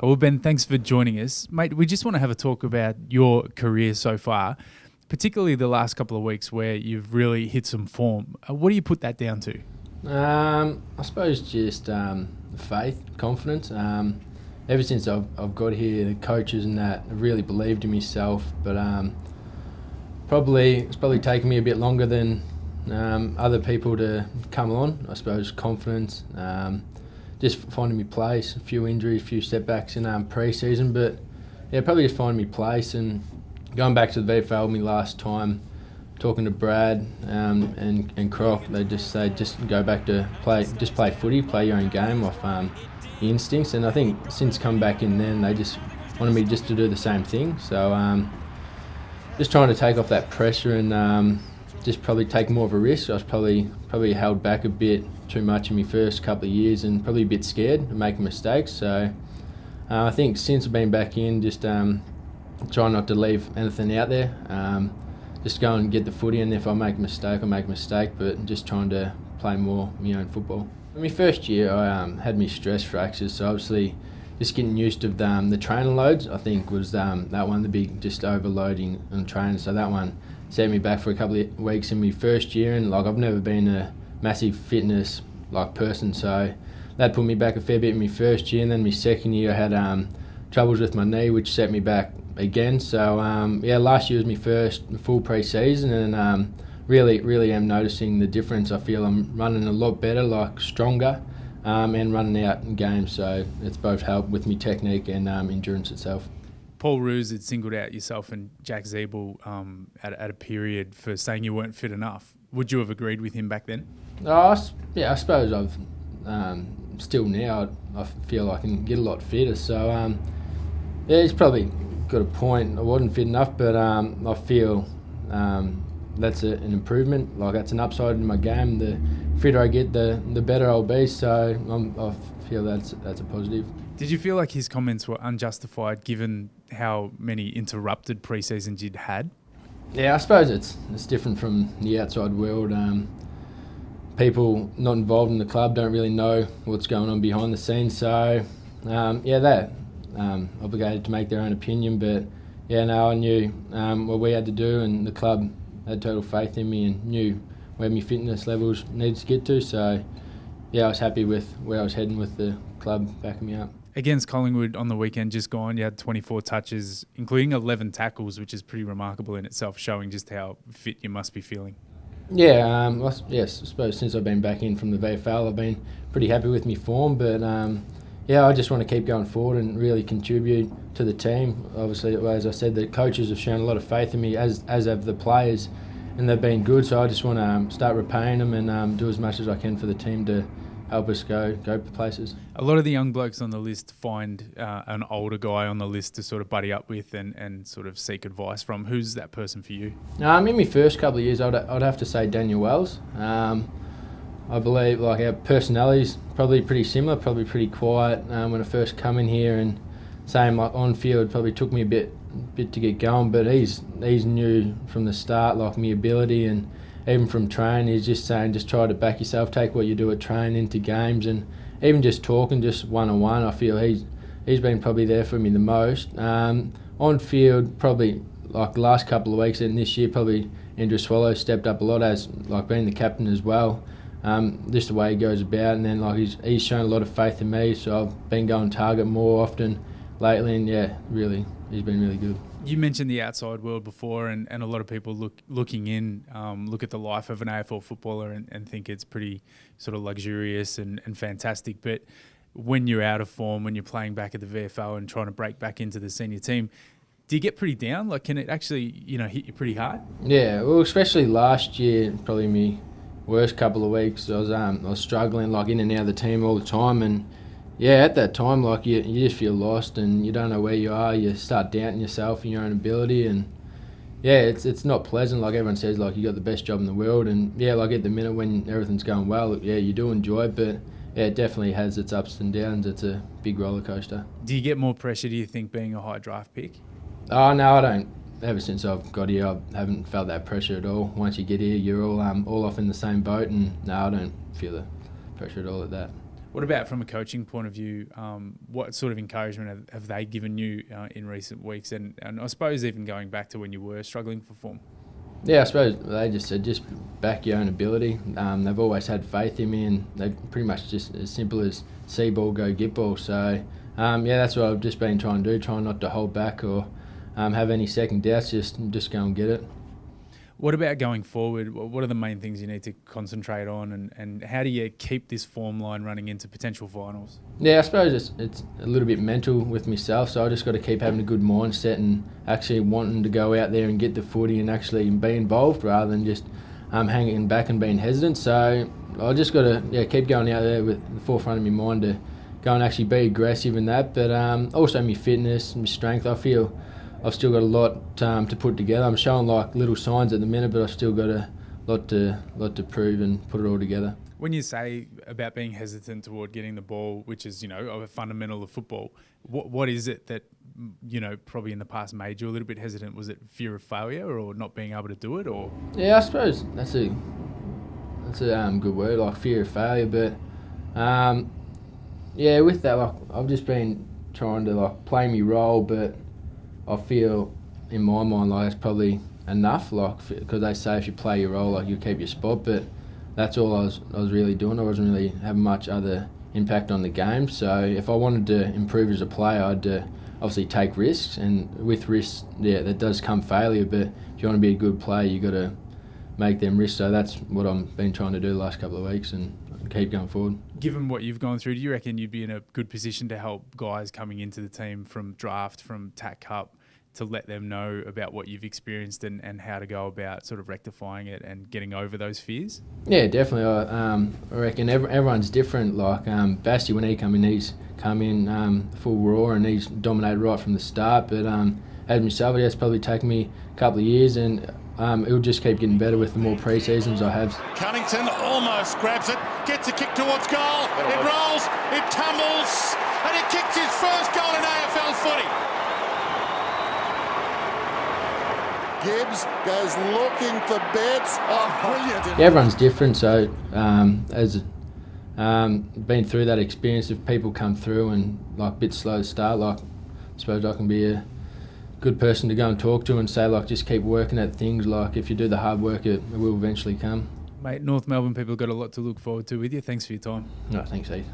Well, Ben, thanks for joining us. Mate, we just want to have a talk about your career so far, particularly the last couple of weeks where you've really hit some form. What do you put that down to? I suppose just faith, confidence. Ever since I've got here, the coaches and that have really believed in myself, but it's probably taken me a bit longer than other people to come on. I suppose confidence, just finding my place, a few injuries, a few setbacks in pre-season, but yeah, probably just finding my place and going back to the VFL my last time, talking to Brad and Croc, they just say just go back to play footy, play your own game off your instincts. And I think since come back in then, they just wanted me just to do the same thing. So just trying to take off that pressure and just probably take more of a risk. I was probably held back a bit too much in my first couple of years and probably a bit scared of making mistakes. So I think since I've been back in, just trying not to leave anything out there. Just go and get the footy, and if I make a mistake, I make a mistake, but just trying to play more my own football. In my first year, I had my stress fractures, so obviously just getting used to the training loads, I think, was that one, the big just overloading on training. So that one set me back for a couple of weeks in my first year, and I've never been a massive fitness person, so that put me back a fair bit in my first year. And then my second year, I had troubles with my knee, which set me back again. So last year was my first full pre-season, and really am noticing the difference. I feel I'm running a lot better, stronger, and running out in games. So it's both helped with my technique and endurance itself. Paul Roos had singled out yourself and Jack Zeeble at a period for saying you weren't fit enough. Would you have agreed with him back then? I suppose I've still now I feel I can get a lot fitter. So he's probably got a point. I wasn't fit enough, but I feel that's an improvement. That's an upside in my game. The fitter I get, the better I'll be. So I feel that's a positive. Did you feel like his comments were unjustified given how many interrupted pre-seasons you'd had? Yeah, I suppose it's different from the outside world. People not involved in the club don't really know what's going on behind the scenes. So they're obligated to make their own opinion. But I knew what we had to do, and the club had total faith in me and knew where my fitness levels needed to get to. So I was happy with where I was heading with the club backing me up. Against Collingwood on the weekend just gone, you had 24 touches, including 11 tackles, which is pretty remarkable in itself, showing just how fit you must be feeling. Yeah, yes, I suppose since I've been back in from the VFL, I've been pretty happy with my form, but I just want to keep going forward and really contribute to the team. Obviously, as I said, the coaches have shown a lot of faith in me, as have the players, and they've been good, so I just want to start repaying them and do as much as I can for the team to help us go places. A lot of the young blokes on the list find an older guy on the list to sort of buddy up with and sort of seek advice from. Who's that person for you? In my first couple of years, I'd have to say Daniel Wells. I believe our personalities probably pretty similar, probably pretty quiet when I first come in here, and same on field probably took me a bit to get going, but he's new from the start, my ability, and even from training, he's just saying, just try to back yourself, take what you do at training into games, and even just talking, just one-on-one, I feel he's been probably there for me the most. On field, probably the last couple of weeks and this year, probably Andrew Swallow stepped up a lot as being the captain as well. Just the way he goes about, and then he's shown a lot of faith in me, so I've been going target more often lately, and really, he's been really good. You mentioned the outside world before, and a lot of people looking in, look at the life of an AFL footballer and think it's pretty sort of luxurious and fantastic. But when you're out of form, when you're playing back at the VFL and trying to break back into the senior team, do you get pretty down? Can it actually, hit you pretty hard? Yeah, well, especially last year, probably my worst couple of weeks. I was struggling in and out of the team all the time, and at that time, you just feel lost and you don't know where you are. You start doubting yourself and your own ability, and it's not pleasant. Everyone says, you got the best job in the world, and at the minute when everything's going well, you do enjoy it, but it definitely has its ups and downs. It's a big roller coaster. Do you get more pressure, do you think, being a high draft pick? Oh no, I don't. Ever since I've got here, I haven't felt that pressure at all. Once you get here, you're all off in the same boat, and no, I don't feel the pressure at all at that. What about from a coaching point of view? What sort of encouragement have they given you in recent weeks? And I suppose even going back to when you were struggling for form? Yeah, I suppose they just said just back your own ability. They've always had faith in me, and they pretty much just as simple as see ball, go get ball. So yeah, that's what I've just been trying to do, trying not to hold back or have any second doubts, just go and get it. What about going forward? What are the main things you need to concentrate on, and how do you keep this form line running into potential finals? Yeah, I suppose it's a little bit mental with myself, so I just got to keep having a good mindset and actually wanting to go out there and get the footy and actually be involved rather than just hanging back and being hesitant. So I just got to keep going out there with the forefront of my mind to go and actually be aggressive in that, but also my fitness, my strength. I feel I've still got a lot to put together. I'm showing like little signs at the minute, but I've still got a lot to prove and put it all together. When you say about being hesitant toward getting the ball, which is, a fundamental of football, what is it that, probably in the past made you a little bit hesitant? Was it fear of failure or not being able to do it, or? Yeah, I suppose that's a good word, like fear of failure. But yeah, with that, like I've just been trying to like play my role, but I feel in my mind like it's probably enough, like because they say if you play your role, like you keep your spot. But that's all I was really doing. I wasn't really having much other impact on the game. So if I wanted to improve as a player, I'd obviously take risks, and with risks, yeah, that does come failure. But if you want to be a good player, you got to make them risks. So that's what I've been trying to do the last couple of weeks and keep going forward. Given what you've gone through, do you reckon you'd be in a good position to help guys coming into the team from draft, from TAC Cup, to let them know about what you've experienced and how to go about sort of rectifying it and getting over those fears? Yeah, definitely. I reckon everyone's different. Like Basti, when he he's come in full raw and he's dominated right from the start. But as myself, it's probably taken me a couple of years, and it'll just keep getting better with the more pre-seasons I have. Cunnington almost grabs it, gets a kick towards goal, it rolls, it tumbles, and he kicks his first goal in AFL footy. Gibbs goes looking for bets. Oh, brilliant. Yeah, everyone's different, so as been through that experience, if people come through and like a bit slow to start, like I suppose I can be a good person to go and talk to and say like just keep working at things, like if you do the hard work it will eventually come. Mate, North Melbourne people got a lot to look forward to with you. Thanks for your time. No, thanks Heath.